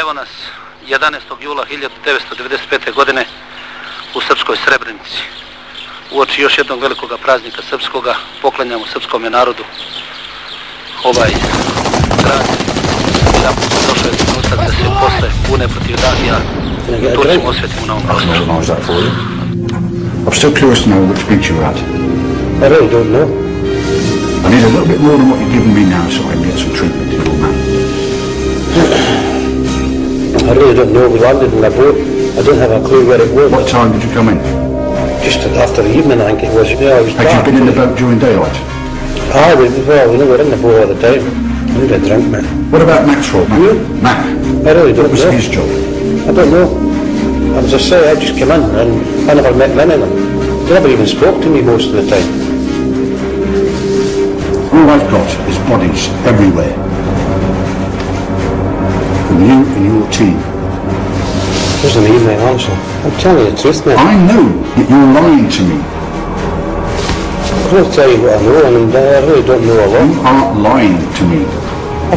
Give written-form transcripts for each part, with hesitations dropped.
Evo nas 11. jula 1995. godine u srpskoj Srebrenici. Uoči još jednog velikog praznika srpskoga poklanjamo srpskom narodu ovaj grad. Jedan put došao je trenutak da se posle pune protiv Danija tu ćemo osvetimo na ovom prostoru. I'm still curious to know which beach you were at. I really don't know. I need a little bit more than what you're giving me now so I can get some treatment to your man. I really don't know. We landed in a boat. I don't have a clue where it was. What time did you come in? Just after the evening, I think it was. Yeah, it was Had you been in the boat during daylight? Well, we were in the boat all the time. I need a drink, man. What about Maxwell? Mac? I really don't know. What was his job? I don't know. As I say, I just came in and I never met many of them. They never even spoke to me most of the time. All I've got is bodies everywhere. From you and your team. Doesn't mean my answer. I'm telling you the truth, man. I know that you're lying to me. I can't tell you what I know, and I really don't know a lot. You aren't lying to me.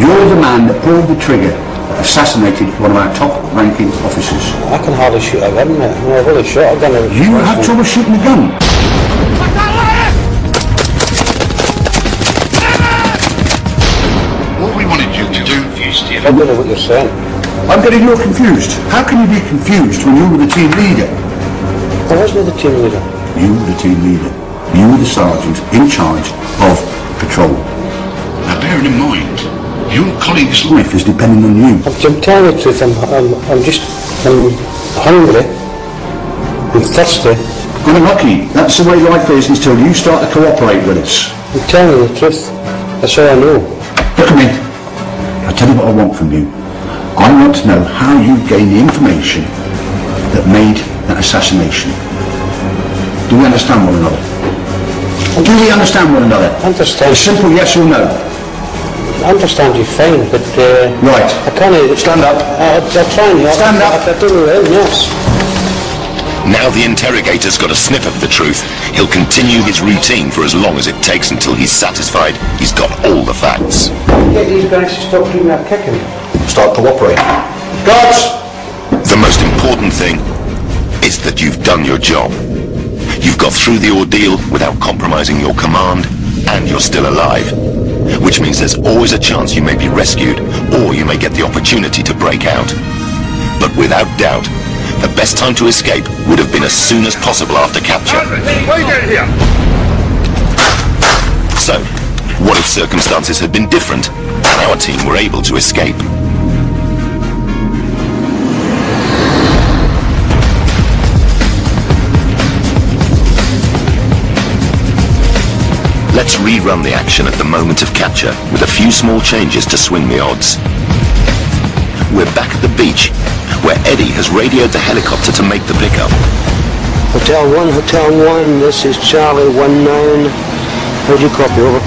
You're the man that pulled the trigger that assassinated one of our top-ranking officers. I can hardly shoot a gun, mate. I've only shot a gun. You had trouble shooting a gun? What we wanted you to do, Steve. I don't know what you're saying. I'm getting more confused. How can you be confused when you were the team leader? I wasn't the team leader. You were the team leader. You were the sergeant in charge of patrol. Now bearing in mind, your colleague's life is depending on you. I'm telling you the truth, I'm hungry, I'm thirsty. Unlucky. That's the way life is until you start to cooperate with us. I'm telling you the truth. That's all I know. Look at me. I'll tell you what I want from you. I want to know how you gained the information that made that assassination. Do we understand one another? Do we understand one another? Understand. A simple yes or no. I understand you fine, but right. I can't. Stand up. I'll try and help. Stand up. I don't know anything else. Now the interrogator's got a sniff of the truth. He'll continue his routine for as long as it takes until he's satisfied he's got all the facts. Get these guys to stop doing that kicking. Start cooperating. Guards! The most important thing is that you've done your job. You've got through the ordeal without compromising your command, and you're still alive. Which means there's always a chance you may be rescued, or you may get the opportunity to break out. But without doubt, the best time to escape would have been as soon as possible after capture. So, what if circumstances had been different, and our team were able to escape? Let's rerun the action at the moment of capture with a few small changes to swing the odds. We're back at the beach, where Eddie has radioed the helicopter to make the pickup. Hotel 1, this is Charlie 19. How'd you copy, over?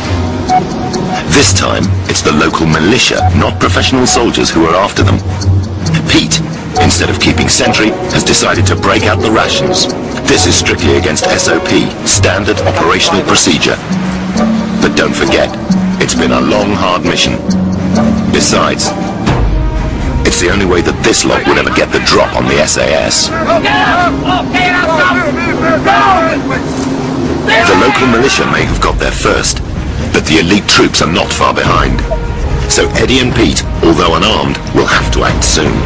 This time, it's the local militia, not professional soldiers, who are after them. Pete, instead of keeping sentry, has decided to break out the rations. This is strictly against SOP, standard operational procedure. But don't forget, it's been a long, hard mission. Besides, it's the only way that this lot would ever get the drop on the SAS. The local militia may have got there first, but the elite troops are not far behind. So Eddie and Pete, although unarmed, will have to act soon.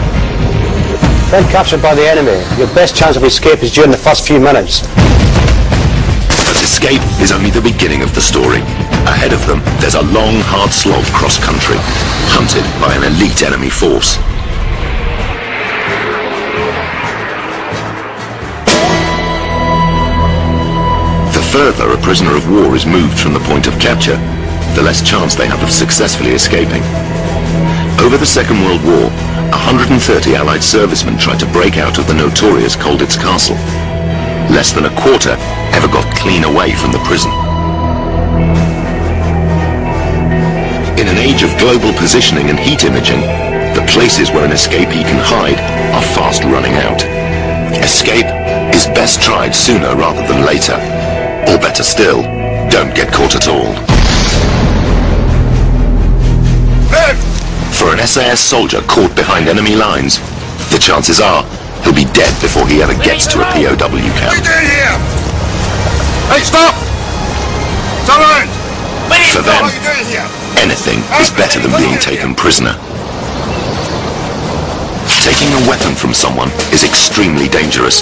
When captured by the enemy, your best chance of escape is during the first few minutes. But escape is only the beginning of the story. Ahead of them, there's a long, hard slog cross-country, hunted by an elite enemy force. The further a prisoner of war is moved from the point of capture, the less chance they have of successfully escaping. Over the Second World War, 130 Allied servicemen tried to break out of the notorious Colditz Castle. Less than a quarter ever got clean away from the prison. In an age of global positioning and heat imaging, the places where an escapee can hide are fast running out. Escape is best tried sooner rather than later. Or better still, don't get caught at all. For an SAS soldier caught behind enemy lines, the chances are he'll be dead before he ever gets to a POW camp. What are you doing here? Hey, stop! Turn around! For them, What are you doing here? anything is better than being taken prisoner. Taking a weapon from someone is extremely dangerous,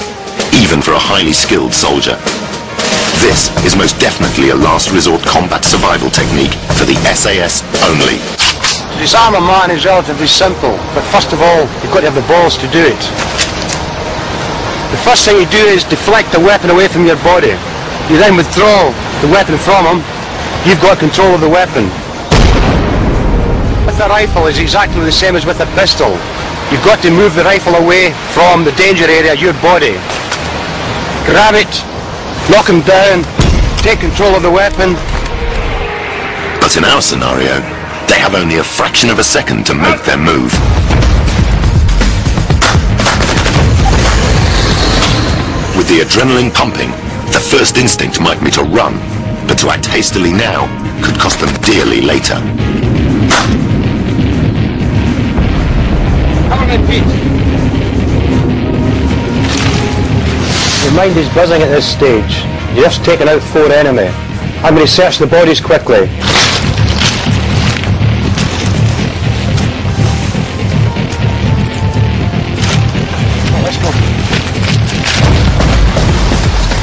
even for a highly skilled soldier. This is most definitely a last resort combat survival technique for the SAS only. Disarm a man is relatively simple, but first of all, you've got to have the balls to do it. The first thing you do is deflect the weapon away from your body. You then withdraw the weapon from him. You've got control of the weapon. With the rifle is exactly the same as with a pistol. You've got to move the rifle away from the danger area, your body. Grab it, knock him down, take control of the weapon. But in our scenario, they have only a fraction of a second to make their move. With the adrenaline pumping, the first instinct might be to run, but to act hastily now could cost them dearly later. Your mind is buzzing at this stage. You've just taken out 4 enemy. I'm going to search the bodies quickly.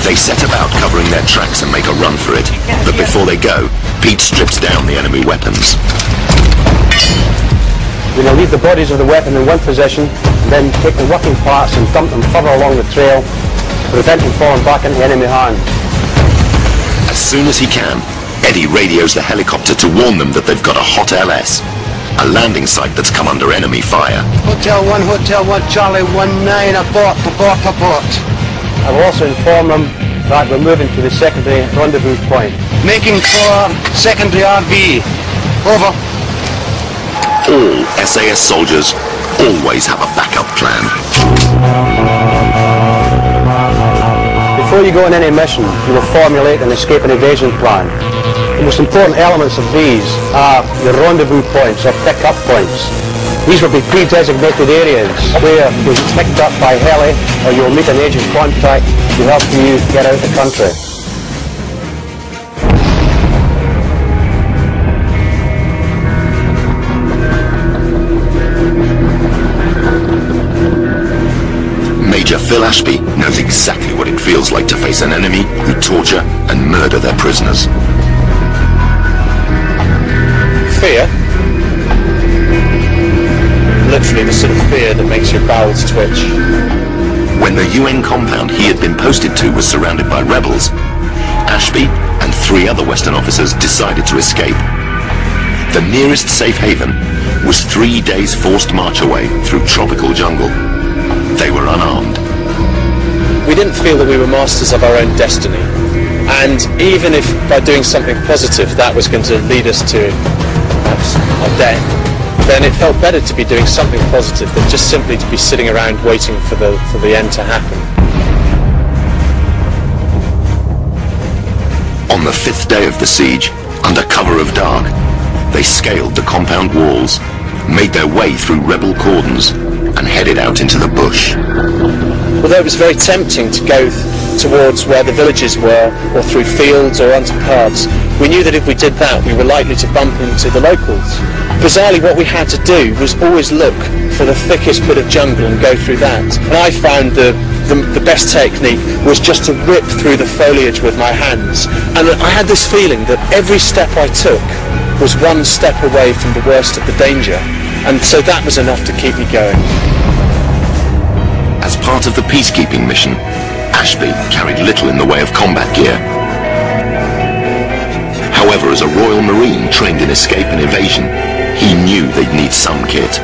They set about covering their tracks and make a run for it, but before they go, Pete strips down the enemy weapons. We're going to leave the bodies of the weapon in one position, and then take the working parts and dump them further along the trail, to prevent them falling back into enemy hands. As soon as he can, Eddie radios the helicopter to warn them that they've got a hot LS, a landing site that's come under enemy fire. Hotel 1, Charlie 19, abort. I will also inform them that we're moving to the secondary rendezvous point. Making for secondary RV. Over. All SAS soldiers always have a backup plan. Before you go on any mission, you will formulate an escape and evasion plan. The most important elements of these are your rendezvous points or pick-up points. These will be pre-designated areas where you'll be picked up by heli or you'll meet an agent contact to help you get out of the country. Major Phil Ashby knows exactly what it feels like to face an enemy who torture and murder their prisoners. Fear? Literally the sort of fear that makes your bowels twitch. When the UN compound he had been posted to was surrounded by rebels, Ashby and 3 other Western officers decided to escape. The nearest safe haven was 3 days forced march away through tropical jungle. They were unarmed. We didn't feel that we were masters of our own destiny, and even if by doing something positive that was going to lead us to perhaps our death, then it felt better to be doing something positive than just simply to be sitting around waiting for the end to happen. On the 5th day of the siege, under cover of dark, they scaled the compound walls, made their way through rebel cordons, and headed out into the bush. Although it was very tempting to go towards where the villages were, or through fields or onto paths, we knew that if we did that we were likely to bump into the locals. Bizarrely, what we had to do was always look for the thickest bit of jungle and go through that. And I found the best technique was just to rip through the foliage with my hands. And I had this feeling that every step I took was one step away from the worst of the danger. And so that was enough to keep me going. As part of the peacekeeping mission, Ashby carried little in the way of combat gear. However, as a Royal Marine trained in escape and evasion, he knew they'd need some kit.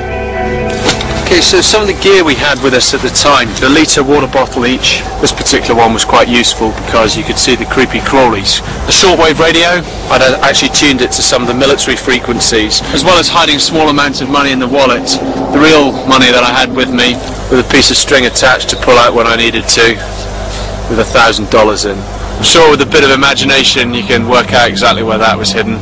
Okay, so some of the gear we had with us at the time, the litre water bottle each. This particular one was quite useful because you could see the creepy crawlies. The shortwave radio, I'd actually tuned it to some of the military frequencies, as well as hiding small amounts of money in the wallet. The real money that I had with me, with a piece of string attached to pull out when I needed to, with $1,000 in. I'm sure with a bit of imagination you can work out exactly where that was hidden.